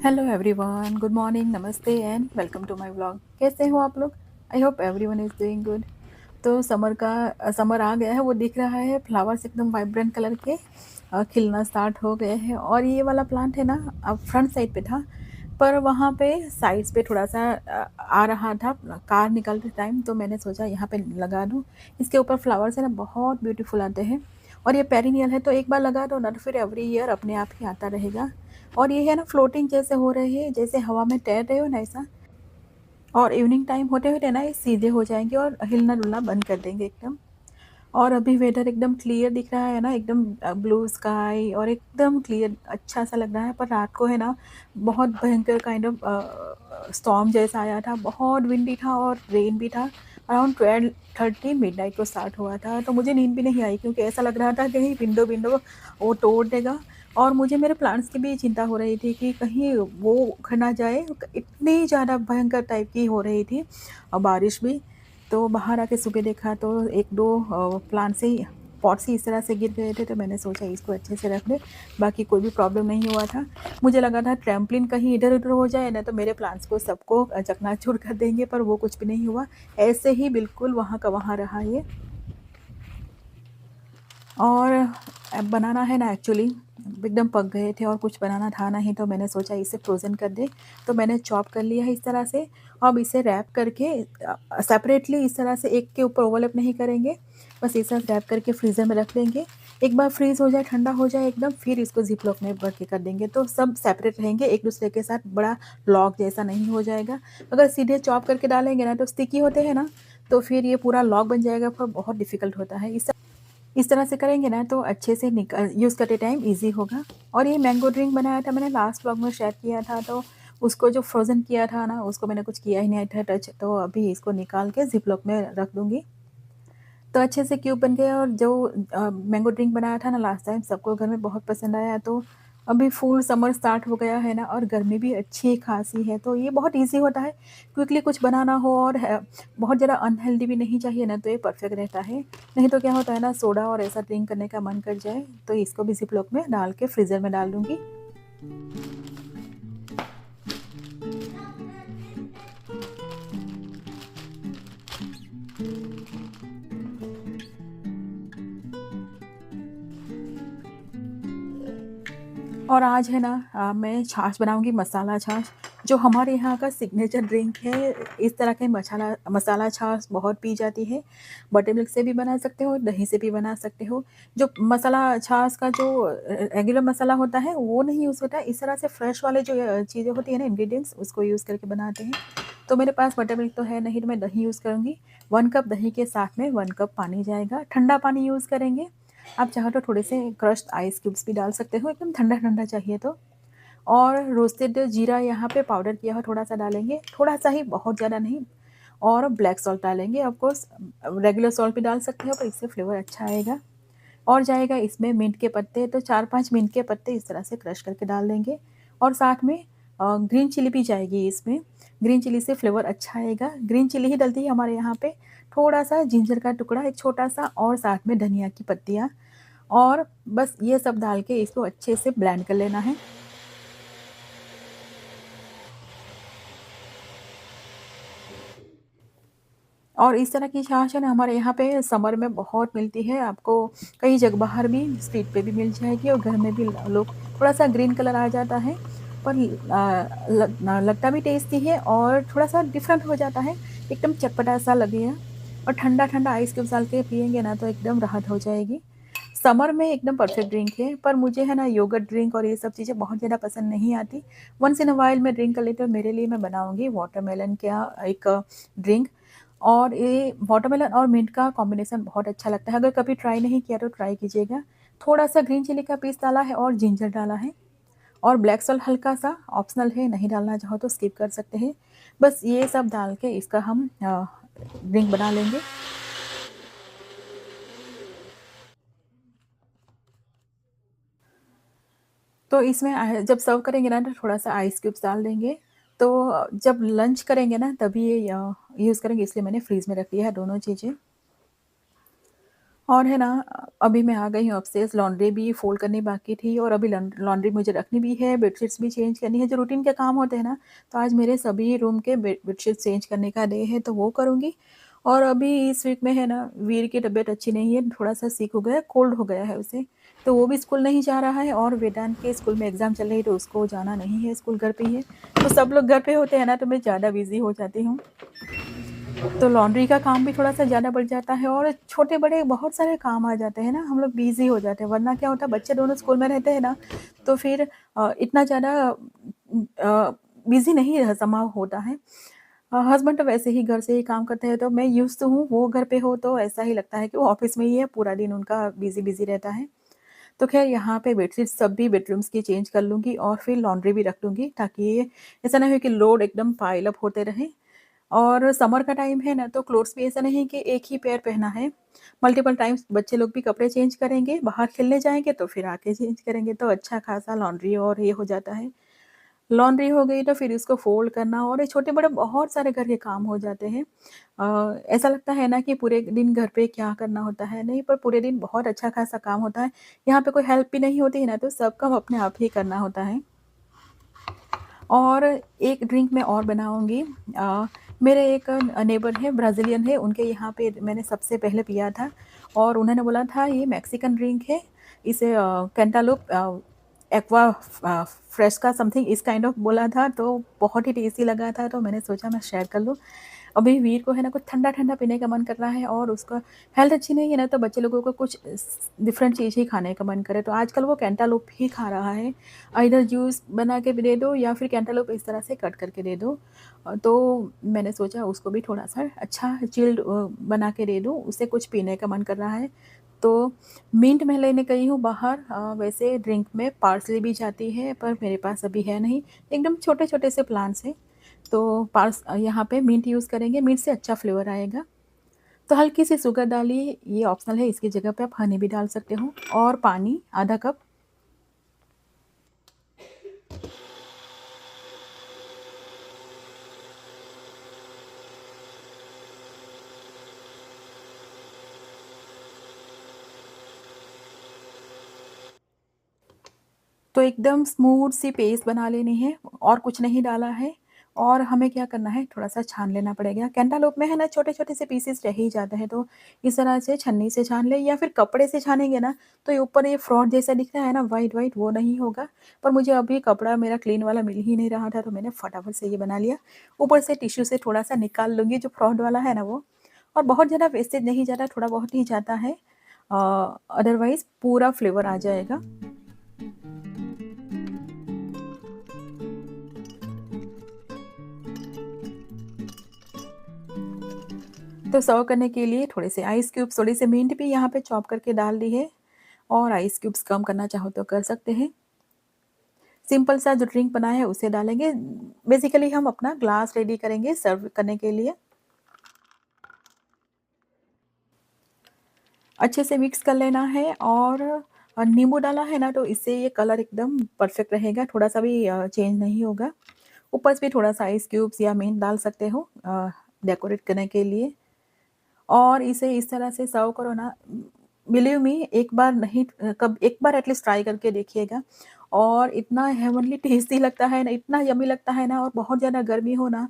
Hello everyone, good morning, namaste and welcome to my vlog. कैसे हो आप लोग? I hope everyone is doing good. तो समर आ गया है, वो दिख रहा है। फ्लावर्स एकदम वाइब्रेंट कलर के खिलना स्टार्ट हो गए हैं। और ये वाला प्लांट है ना, अब फ्रंट साइड पे था, पर वहाँ पे साइड्स पे थोड़ा सा आ रहा था कार निकलते टाइम, तो मैंने सोचा यहाँ पे लगा दूँ। इसके ऊपर फ्लावर्स है ना, बहुत ब्यूटीफुल आते हैं। और ये पेरिनियल है, तो एक बार लगा दो ना, तो फिर एवरी ईयर अपने आप ही आता रहेगा। और ये है ना, फ्लोटिंग जैसे हो रहे हैं, जैसे हवा में तैर रहे हो ना, ऐसा। और इवनिंग टाइम होते होते ना ये सीधे हो जाएंगे और हिलना डुलना बंद कर देंगे एकदम। और अभी वेदर एकदम क्लियर दिख रहा है ना, एकदम ब्लू स्काई और एकदम क्लियर, अच्छा सा लग रहा है। पर रात को है ना, बहुत भयंकर काइंड ऑफ स्टॉर्म जैसा आया था, बहुत विंडी था और रेन भी था। अराउंड 12:30 मिडनाइट को स्टार्ट हुआ था, तो मुझे नींद भी नहीं आई, क्योंकि ऐसा लग रहा था कहीं विंडो विंडो वो तोड़ देगा। और मुझे मेरे प्लांट्स की भी चिंता हो रही थी कि कहीं वो उखड़ ना जाए, इतनी ज़्यादा भयंकर टाइप की हो रही थी। और बारिश भी। तो बाहर आके सुबह देखा तो 1-2 प्लांट से ही पॉट से इस तरह से गिर गए थे, तो मैंने सोचा इसको अच्छे से रख दे। बाकी कोई भी प्रॉब्लम नहीं हुआ था। मुझे लगा था ट्रैम्पलिन कहीं इधर-उधर हो जाए ना, तो मेरे प्लांट्स को सबको चकनाचूर कर देंगे, पर वो कुछ भी नहीं हुआ। ऐसे ही बिल्कुल वहाँ का वहाँ रहा ये। और अब बनाना है ना, एक्चुअली एकदम पक गए थे और कुछ बनाना था नहीं, तो मैंने सोचा इसे फ्रोज़न कर दे। तो मैंने चॉप कर लिया है इस तरह से। अब इसे रैप करके सेपरेटली इस तरह से एक के ऊपर ओवरलैप नहीं करेंगे, बस इस तरह रैप करके फ्रीज़र में रख देंगे। एक बार फ्रीज़ हो जाए, ठंडा हो जाए एकदम, फिर इसको ज़िप-लॉक में भर के कर देंगे, तो सब सेपरेट रहेंगे एक दूसरे के साथ, बड़ा लॉक जैसा नहीं हो जाएगा। अगर सीधे चॉप करके डालेंगे ना, तो स्टिकी होते हैं ना, तो फिर ये पूरा लॉक बन जाएगा, पर बहुत डिफ़िकल्ट होता है। इस तरह से करेंगे ना, तो अच्छे से यूज़ करते टाइम ईज़ी होगा। और ये मैंगो ड्रिंक बनाया था मैंने, लास्ट व्लॉग में शेयर किया था, तो उसको जो फ्रोज़न किया था ना, उसको मैंने कुछ किया ही नहीं था टच, तो अभी इसको निकाल के ज़िप-लॉक में रख दूँगी। तो अच्छे से क्यूब बन गया। और जो मैंगो ड्रिंक बनाया था ना लास्ट टाइम, सबको घर में बहुत पसंद आया। तो अभी फुल समर स्टार्ट हो गया है ना, और गर्मी भी अच्छी खासी है, तो ये बहुत ईज़ी होता है। क्विकली कुछ बनाना हो और बहुत ज़्यादा अनहेल्दी भी नहीं चाहिए ना, तो ये परफेक्ट रहता है। नहीं तो क्या होता है ना, सोडा और ऐसा ड्रिंक करने का मन कर जाए, तो इसको भी ज़िप-लॉक में डाल के फ्रीज़र में डाल दूँगी। और आज है ना, मैं छाछ बनाऊँगी, मसाला छाछ, जो हमारे यहाँ का सिग्नेचर ड्रिंक है। इस तरह के मसाला छाछ बहुत पी जाती है। बटर मिल्क से भी बना सकते हो, दही से भी बना सकते हो। जो मसाला छाछ का जो रेगुलर मसाला होता है, वो नहीं यूज़ होता है। इस तरह से फ्रेश वाले जो चीज़ें होती हैं ना, इंग्रीडिएंट्स, उसको यूज़ करके बनाते हैं। तो मेरे पास बटर मिल्क तो है नहीं, तो मैं दही यूज़ करूँगी। 1 कप दही के साथ में 1 कप पानी जाएगा। ठंडा पानी यूज़ करेंगे। आप चाहो तो थोड़े से क्रश्ड आइस क्यूब्स भी डाल सकते हो, एकदम ठंडा-ठंडा चाहिए तो। और रोस्टेड जीरा यहाँ पे पाउडर किया हुआ थोड़ा-सा डालेंगे, थोड़ा-सा ही, बहुत ज़्यादा नहीं। और ब्लैक सॉल्ट डालेंगे, ऑफ कोर्स रेगुलर सॉल्ट भी डाल सकते हो, पर इससे फ्लेवर अच्छा आएगा। और जाएगा इसमें मिंट के पत्ते, तो 4-5 मिंट के पत्ते इस तरह से क्रश करके डाल देंगे। और साथ में ग्रीन चिली भी जाएगी इसमें। ग्रीन चिली से फ्लेवर अच्छा आएगा, ग्रीन चिली ही डलती है हमारे यहाँ पे। थोड़ा-सा जिंजर का टुकड़ा, एक छोटा-सा, और साथ में धनिया की पत्तियाँ। और बस ये सब डाल के इसको अच्छे से ब्लेंड कर लेना है। और इस तरह की छाछ है ना, हमारे यहाँ पे समर में बहुत मिलती है। आपको कई जगह बाहर भी स्ट्रीट पे भी मिल जाएगी, और घर में भी लोग, थोड़ा-सा ग्रीन कलर आ जाता है, पर लगता भी टेस्टी है और थोड़ा-सा डिफरेंट हो जाता है, एकदम चटपटा-सा लगेगा। और ठंडा-ठंडा आइस क्यूब्स डाल के पिएँगे ना, तो एकदम राहत हो जाएगी। समर में एकदम परफेक्ट ड्रिंक है, पर मुझे है ना, योगर्ट ड्रिंक और ये सब चीज़ें बहुत ज़्यादा पसंद नहीं आती। वन्स इन अ व्हाइल मैं ड्रिंक कर लेती हूँ, मेरे लिए मैं बनाऊँगी वाटरमेलन का एक ड्रिंक। और ये वाटरमेलन और मिंट का कॉम्बिनेशन बहुत अच्छा लगता है, अगर कभी ट्राई नहीं किया तो ट्राई कीजिएगा। थोड़ा-सा ग्रीन चिली का पीस डाला है और जिंजर डाला है। और ब्लैक सॉल्ट हल्का-सा ऑप्शनल है, नहीं डालना चाहो तो स्किप कर सकते हैं। बस ये सब डाल के इसका हम ड्रिंक बना लेंगे। तो इसमें जब सर्व करेंगे ना, तो थोड़ा-सा आइस क्यूब्स डाल देंगे। तो जब लंच करेंगे ना, तभी ये यूज़ करेंगे, इसलिए मैंने फ्रीज़ में रख लिया है दोनों चीज़ें। और है ना, अभी मैं आ गई हूँ अपस्टेयर्स, लॉन्ड्री भी फ़ोल्ड करनी बाकी थी और अभी लॉन्ड्री मुझे रखनी भी है, बेडशीट्स भी चेंज करनी है, जो रूटीन के काम होते हैं ना, तो आज मेरे सभी रूम के बेडशीट्स चेंज करने का डे है, तो वो करूँगी। और अभी इस वीक में है ना, वीर की तबीयत अच्छी नहीं है, थोड़ा-सा सिक हो गया है, कोल्ड हो गया है उसे, तो वो भी स्कूल नहीं जा रहा है और वेदांत के स्कूल में एग्ज़ाम चल रही है, तो उसको जाना नहीं है, स्कूल घर पे ही है। तो सब लोग घर पे होते हैं ना, तो मैं ज़्यादा बिज़ी हो जाती हूँ। तो लॉन्ड्री का काम भी थोड़ा-सा ज़्यादा बढ़ जाता है और छोटे-बड़े बहुत सारे काम आ जाते हैं ना, हम लोग बिज़ी हो जाते हैं। वरना क्या होता है, बच्चे दोनों स्कूल में रहते हैं ना, तो फिर इतना ज़्यादा बिज़ी नहीं रह समा होता है। हस्बैंड तो वैसे ही घर से ही काम करते हैं, तो मैं यूज़्ड टू हूँ, वो घर पे हो तो ऐसा ही लगता है कि वो ऑफ़िस में ही है, पूरा दिन उनका बिज़ी-बिज़ी रहता है। तो ख़ैर यहाँ पे बेडशीट सब भी बेडरूम्स की चेंज कर लूँगी और फिर लॉन्ड्री भी रख दूँगी, ताकि ऐसा ना हो कि लोड एकदम पाइल अप होते रहे। और समर का टाइम है ना, तो क्लोथ्स भी ऐसा नहीं कि एक ही पेयर पहना है, मल्टीपल टाइम्स बच्चे लोग भी कपड़े चेंज करेंगे, बाहर खेलने जाएँगे तो फिर आके चेंज करेंगे, तो अच्छा खासा लॉन्ड्री और ये हो जाता है। लॉन्ड्री हो गई तो फिर इसको फ़ोल्ड करना और ये छोटे-बड़े बहुत सारे घर के काम हो जाते हैं। ऐसा लगता है ना कि पूरे दिन घर पे क्या करना होता है, नहीं, पर पूरे दिन बहुत अच्छा खासा काम होता है। यहाँ पे कोई हेल्प भी नहीं होती है ना, तो सब काम अपने आप ही करना होता है। और एक ड्रिंक मैं और बनाऊँगी। मेरे एक नेबर है, ब्राज़ीलियन है, उनके यहाँ पे मैंने सबसे पहले पिया था और उन्होंने बोला था ये मेक्सिकन ड्रिंक है, इसे कैंटालूप एक्वा फ्रेश का समथिंग इस काइंड ऑफ बोला था, तो बहुत ही टेस्टी लगा था, तो मैंने सोचा मैं शेयर कर लूँ। अभी वीर को है ना कुछ ठंडा-ठंडा पीने का मन कर रहा है और उसका हेल्थ अच्छी नहीं है ना, तो बच्चे लोगों को कुछ डिफरेंट चीज़ ही खाने का मन करे, तो आजकल वो कैंटालूप ही खा रहा है। इधर जूस बना के भी दे दो या फिर कैंटालूप इस तरह से कट करके दे दो। तो मैंने सोचा उसको भी थोड़ा-सा अच्छा चिल्ड बना के दे दूँ, उसे कुछ पीने का मन कर रहा है। तो मिंट मैं लेने गई हूँ बाहर, वैसे ड्रिंक में पार्सले भी जाती है, पर मेरे पास अभी है नहीं, एकदम छोटे-छोटे से प्लांट्स हैं। तो यहाँ पे मिंट यूज़ करेंगे, मिंट से अच्छा फ्लेवर आएगा। तो हल्की-सी शुगर डालिए, ये ऑप्शनल है, इसकी जगह पे आप हनी भी डाल सकते हो और पानी आधा कप। तो एकदम स्मूथ सी पेस्ट बना लेनी है और कुछ नहीं डाला है। और हमें क्या करना है, थोड़ा-सा छान लेना पड़ेगा। कैंटालूप में है ना छोटे-छोटे से पीसेस रह ही जाते हैं, तो इस तरह से छन्नी से छान लें या फिर कपड़े से छानेंगे ना, तो ये ऊपर ये फ्रॉड जैसा दिख रहा है ना व्हाइट-व्हाइट, वो नहीं होगा। पर मुझे अभी कपड़ा मेरा क्लीन वाला मिल ही नहीं रहा था, तो मैंने फटाफट से ये बना लिया। ऊपर से टिश्यू से थोड़ा-सा निकाल लूँगी जो फ्रॉड वाला है ना वो। और बहुत ज़्यादा वेस्टेज नहीं जाता, थोड़ा बहुत ही जाता है। अदरवाइज़ पूरा फ्लेवर आ जाएगा। तो सर्व करने के लिए थोड़े से आइस क्यूब्स, थोड़ी सी मिंट भी यहाँ पे चॉप करके डाल दी है और आइस क्यूब्स कम करना चाहो तो कर सकते हैं। सिंपल सा जो ड्रिंक बनाया है उसे डालेंगे। बेसिकली हम अपना ग्लास रेडी करेंगे सर्व करने के लिए। अच्छे से मिक्स कर लेना है और नींबू डाला है ना, तो इससे ये कलर एकदम परफेक्ट रहेगा, थोड़ा-सा भी चेंज नहीं होगा। ऊपर से भी थोड़ा-सा आइस क्यूब्स या मिंट डाल सकते हो डेकोरेट करने के लिए। और इसे इस तरह से सर्व करो ना, बिलीव मी, एक बार नहीं, कब एक बार एटलीस्ट ट्राई करके देखिएगा। और इतना हेवनली टेस्टी लगता है ना, इतना यम्मी लगता है ना, और बहुत ज़्यादा गर्मी हो ना,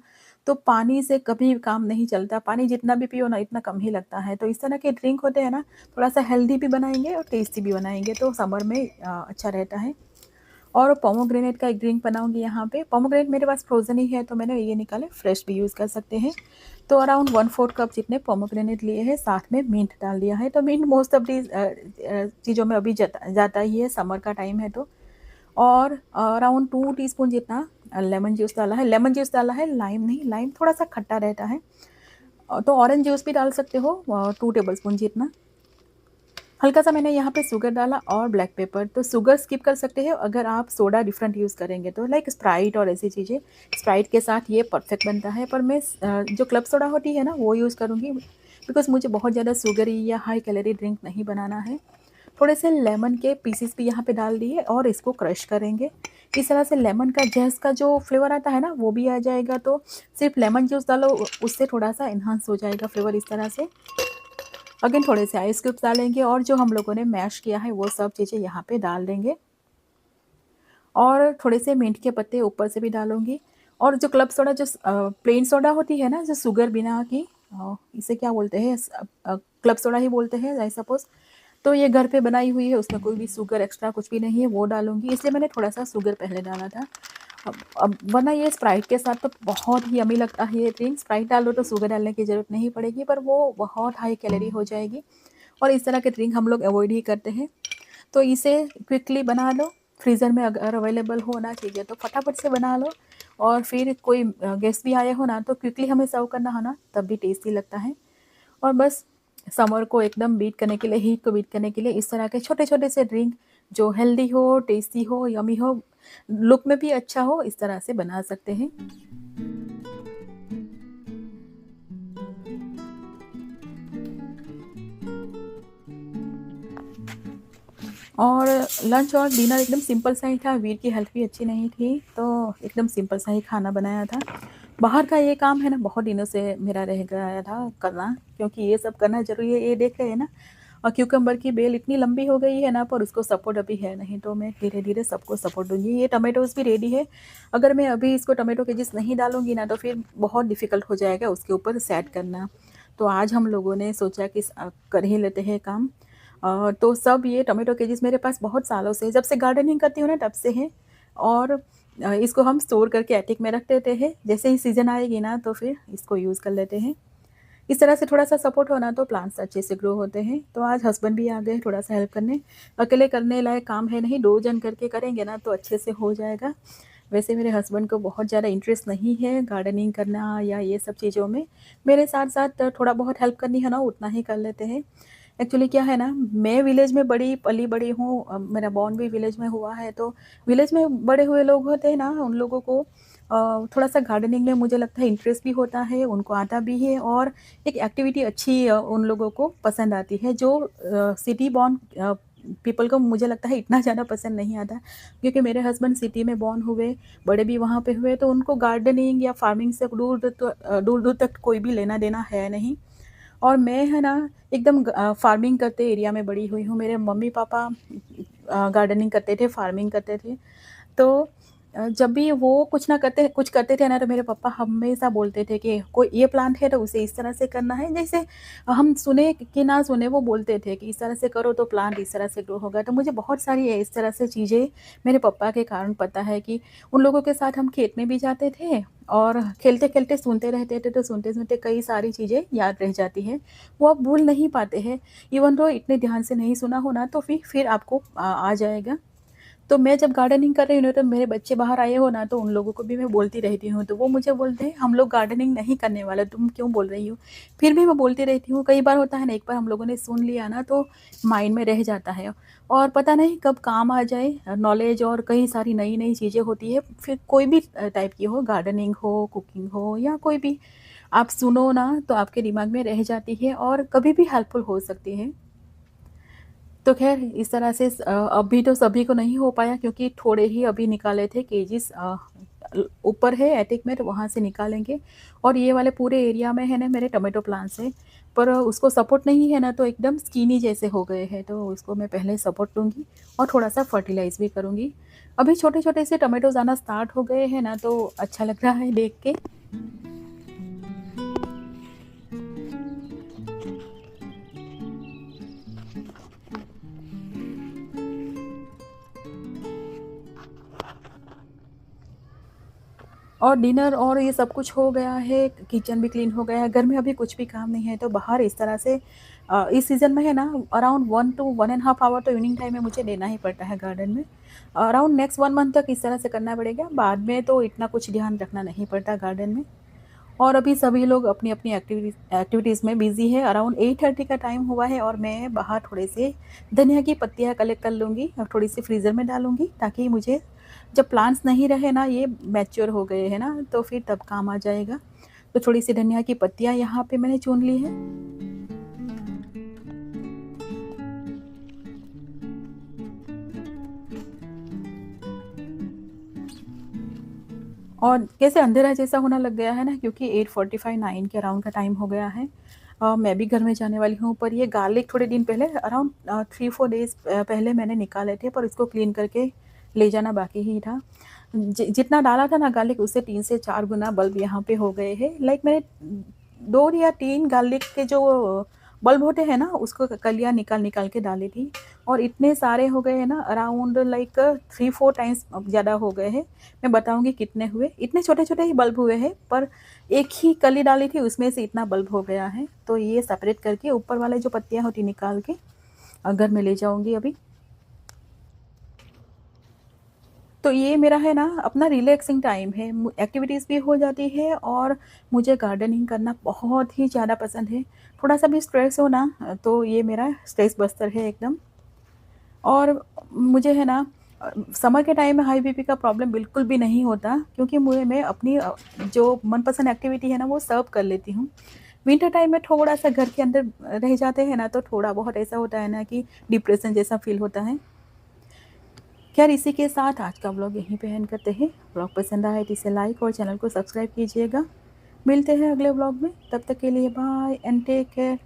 तो पानी से कभी काम नहीं चलता। पानी जितना भी पियो ना, इतना कम ही लगता है। तो इस तरह के ड्रिंक होते हैं ना, थोड़ा-सा हेल्दी भी बनाएँगे और टेस्टी भी बनाएँगे, तो समर में अच्छा रहता है। और पोमोग्रेनेट का एक ड्रिंक बनाऊँगी यहाँ पे। पोमोग्रेनेट मेरे पास फ्रोज़न ही है, तो मैंने ये निकाले, फ्रेश भी यूज़ कर सकते हैं। तो अराउंड 1/4 कप जितने पोमोग्रेनेट लिए हैं, साथ में मिंट डाल दिया है। तो मिंट मोस्ट ऑफ दी चीज़ों में अभी जाता ही है, समर का टाइम है तो। और अराउंड 2 टीस्पून जितना लेमन जूस डाला है। लेमन जूस डाला है, लाइम नहीं, लाइम थोड़ा-सा खट्टा रहता है। तो ऑरेंज जूस भी डाल सकते हो 2 टेबलस्पून जितना। हल्का-सा मैंने यहाँ पे शुगर डाला और ब्लैक पेपर। तो शुगर स्किप कर सकते हो अगर आप सोडा डिफरेंट यूज़ करेंगे तो, लाइक स्प्राइट और ऐसी चीज़ें। स्प्राइट के साथ ये परफेक्ट बनता है, पर मैं जो क्लब सोडा होती है ना, वो यूज़ करूँगी, बिकॉज़ मुझे बहुत ज़्यादा शुगरी या हाई कैलोरी ड्रिंक नहीं बनाना है। थोड़े से लेमन के पीसेस भी यहाँ पे डाल दिए और इसको क्रश करेंगे। इस तरह से लेमन का जैस का जो फ्लेवर आता है ना, वो भी आ जाएगा। तो सिर्फ लेमन जूस डालो, उससे थोड़ा-सा एनहांस हो जाएगा फ्लेवर इस तरह से। अगेन थोड़े से आइस क्यूब्स डालेंगे और जो हम लोगों ने मैश किया है वो सब चीज़ें यहाँ पे डाल देंगे और थोड़े से मिंट के पत्ते ऊपर से भी डालूँगी और जो क्लब सोडा जो प्लेन सोडा होती है ना, जो शुगर बिना की इसे क्या बोलते हैं क्लब सोडा ही बोलते हैं आई सपोज़। तो ये घर पे बनाई हुई है, उसमें कोई भी शुगर एक्स्ट्रा कुछ भी नहीं है, वो डालूँगी, इसलिए मैंने थोड़ा-सा शुगर पहले डाला था। अब वरना ये स्प्राइट के साथ तो बहुत ही यम्मी लगता है ये ड्रिंक। स्प्राइट डालो तो शुगर डालने की ज़रूरत नहीं पड़ेगी, पर वो बहुत हाई कैलोरी हो जाएगी और इस तरह के ड्रिंक हम लोग अवॉइड ही करते हैं। तो इसे क्विकली बना लो, फ्रीज़र में अगर अवेलेबल हो ना चीज़ें तो फटाफट से बना लो और फिर कोई गेस्ट भी आए हो ना तो क्विकली हमें सर्व करना हो ना तब भी टेस्टी लगता है। और बस समर को एकदम बीट करने के लिए, हीट को बीट करने के लिए इस तरह के छोटे-छोटे से ड्रिंक जो हेल्दी हो, टेस्टी हो, यम्मी हो, लुक में भी अच्छा हो, इस तरह से बना सकते हैं। और लंच और डिनर एकदम सिंपल सा ही था, वीर की हेल्थ भी अच्छी नहीं थी, तो एकदम सिंपल सा ही खाना बनाया था। बाहर का ये काम है ना बहुत दिनों से मेरा रह गया था करना, क्योंकि ये सब करना ज़रूरी है, ये देख रहे हैं ना क्यूकम्बर की बेल इतनी लंबी हो गई है ना पर उसको सपोर्ट अभी है नहीं, तो मैं धीरे-धीरे सबको सपोर्ट दूँगी। ये टोमेटोज़ भी रेडी है, अगर मैं अभी इसको टोमेटो केजेस नहीं डालूँगी ना तो फिर बहुत डिफ़िकल्ट हो जाएगा उसके ऊपर सेट करना। तो आज हम लोगों ने सोचा कि कर ही लेते हैं काम। तो सब ये टोमेटो केजेस मेरे पास बहुत सालों से जब से गार्डनिंग करती हूँ ना तब से है और इसको हम स्टोर करके एटिक में रख देते हैं। जैसे ही सीज़न आएगी ना तो फिर इसको यूज़ कर लेते हैं। इस तरह से थोड़ा-सा सपोर्ट हो ना तो प्लांट्स अच्छे से ग्रो होते हैं। तो आज हस्बैंड भी आ गए थोड़ा-सा हेल्प करने। अकेले करने लायक काम है नहीं, 2 जन करके करेंगे ना तो अच्छे से हो जाएगा। वैसे मेरे हस्बैंड को बहुत ज़्यादा इंटरेस्ट नहीं है गार्डनिंग करना या ये सब चीज़ों में। मेरे साथ-साथ थोड़ा बहुत हेल्प करनी है ना उतना ही कर लेते हैं। एक्चुअली क्या है ना, मैं विलेज में पली-बड़ी हूँ, मेरा बॉर्न भी विलेज में हुआ है, तो विलेज में बड़े हुए लोग होते हैं ना, उन लोगों को थोड़ा-सा गार्डनिंग में मुझे लगता है इंटरेस्ट भी होता है, उनको आता भी है और एक एक्टिविटी अच्छी उन लोगों को पसंद आती है, जो सिटी बॉर्न पीपल को मुझे लगता है इतना ज़्यादा पसंद नहीं आता। क्योंकि मेरे हस्बैंड सिटी में बॉर्न हुए, बड़े भी वहाँ पे हुए, तो उनको गार्डनिंग या फार्मिंग से दूर-दूर तक कोई भी लेना-देना है नहीं। और मैं है ना एकदम फार्मिंग करते एरिया में बड़ी हुई हूँ। मेरे मम्मी-पापा गार्डनिंग करते थे, फार्मिंग करते थे। तो जब भी वो कुछ करते थे ना तो मेरे पापा हमेशा बोलते थे कि कोई ये प्लांट है तो उसे इस तरह से करना है। जैसे हम सुने कि ना सुने वो बोलते थे कि इस तरह से करो तो प्लांट इस तरह से ग्रो होगा। तो मुझे बहुत सारी इस तरह से चीज़ें मेरे पापा के कारण पता है कि उन लोगों के साथ हम खेत में भी जाते थे और खेलते-खेलते सुनते रहते थे, तो सुनते-सुनते कई सारी चीज़ें याद रह जाती हैं। वो आप भूल नहीं पाते हैं। इवन दो इतने ध्यान से नहीं सुना हो ना तो फिर आपको आ जाएगा। तो मैं जब गार्डनिंग कर रही हूँ ना तो मेरे बच्चे बाहर आए हो ना तो उन लोगों को भी मैं बोलती रहती हूँ, तो वो मुझे बोलते हैं हम लोग गार्डनिंग नहीं करने वाले, तुम क्यों बोल रही हो? फिर भी मैं बोलती रहती हूँ। कई बार होता है ना, एक बार हम लोगों ने सुन लिया ना तो माइंड में रह जाता है और पता नहीं कब काम आ जाए। नॉलेज और कई सारी नई-नई चीज़ें होती है, फिर कोई भी टाइप की हो, गार्डनिंग हो, कुकिंग हो या कोई भी, आप सुनो ना तो आपके दिमाग में रह जाती है और कभी भी हेल्पफुल हो सकती है। तो ख़ैर इस तरह से अभी तो सभी को नहीं हो पाया क्योंकि थोड़े ही अभी निकाले थे केजीज़, ऊपर है एटिक में तो वहाँ से निकालेंगे और ये वाले पूरे एरिया में है ना मेरे टोमेटो प्लांट्स हैं, पर उसको सपोर्ट नहीं है ना तो एकदम स्किनी जैसे हो गए हैं, तो उसको मैं पहले सपोर्ट दूँगी और थोड़ा-सा फर्टिलाइज़ भी करूँगी। अभी छोटे-छोटे से टोमेटोज़ आना स्टार्ट हो गए हैं ना तो अच्छा लग रहा है देख के। और डिनर और ये सब कुछ हो गया है, किचन भी क्लीन हो गया है, घर में अभी कुछ भी काम नहीं है, तो बाहर इस तरह से इस सीज़न में है ना around 1 to 1 and half hour तो इवनिंग टाइम में मुझे देना ही पड़ता है गार्डन में। अराउंड नेक्स्ट 1 मंथ तक इस तरह से करना पड़ेगा, बाद में तो इतना कुछ ध्यान रखना नहीं पड़ता गार्डन में। और अभी सभी लोग अपनी-अपनी एक्टिविटीज़ में बिज़ी है। अराउंड 8:30 का टाइम हुआ है और मैं बाहर थोड़े से धनिया की पत्तियाँ कलेक्ट कर लूँगी और थोड़ी-सी फ्रीज़र में डालूँगी ताकि मुझे जब प्लांट्स नहीं रहे ना, ये मैच्योर हो गए हैं ना, तो फिर तब काम आ जाएगा। तो थोड़ी-सी धनिया की पत्तियाँ यहाँ पे मैंने चुन ली हैं। और कैसे अंधेरा जैसा होने लग गया है ना, क्योंकि 8:45 9 के अराउंड का टाइम हो गया है। मैं भी घर में जाने वाली हूँ, पर ये गार्लिक थोड़े दिन पहले अराउंड 3-4 डेज़ पहले मैंने निकाले थे, पर इसको क्लीन करके ले जाना बाकी ही था। जितना डाला था ना गार्लिक, उससे 3 से 4 गुना बल्ब यहाँ पे हो गए हैं। लाइक मैंने 2 या 3 गार्लिक के जो बल्ब होते हैं ना, उसको कलियाँ निकाल-निकाल के डाली थी, और इतने सारे हो गए हैं ना, अराउंड लाइक 3-4 टाइम्स ज़्यादा हो गए हैं। मैं बताऊँगी कितने हुए। इतने छोटे-छोटे ही बल्ब हुए हैं, पर एक ही कली डाली थी, उसमें से इतना बल्ब हो गया है। तो ये सेपरेट करके ऊपर वाले जो पत्तियाँ होती निकाल के घर में ले जाऊँगी अभी। तो ये मेरा है ना अपना रिलैक्सिंग टाइम है। एक्टिविटीज़ भी हो जाती है, और मुझे गार्डनिंग करना बहुत ही ज़्यादा पसंद है। थोड़ा-सा भी स्ट्रेस हो ना, तो ये मेरा स्ट्रेस बस्टर है एकदम। और मुझे है ना समर के टाइम में हाई बीपी का प्रॉब्लम बिल्कुल भी नहीं होता, क्योंकि मुझे मैं अपनी जो मनपसंद एक्टिविटी है ना वो सब कर लेती हूँ। विंटर टाइम में थोड़ा-सा घर के अंदर रह जाते हैं ना, तो थोड़ा बहुत ऐसा होता है ना कि डिप्रेशन जैसा फ़ील होता है। खैर, इसी के साथ आज का व्लॉग यहीं पे एंड करते हैं। व्लॉग पसंद आए तो इसे लाइक और चैनल को सब्सक्राइब कीजिएगा। मिलते हैं अगले व्लॉग में, तब तक के लिए बाय एंड टेक केयर।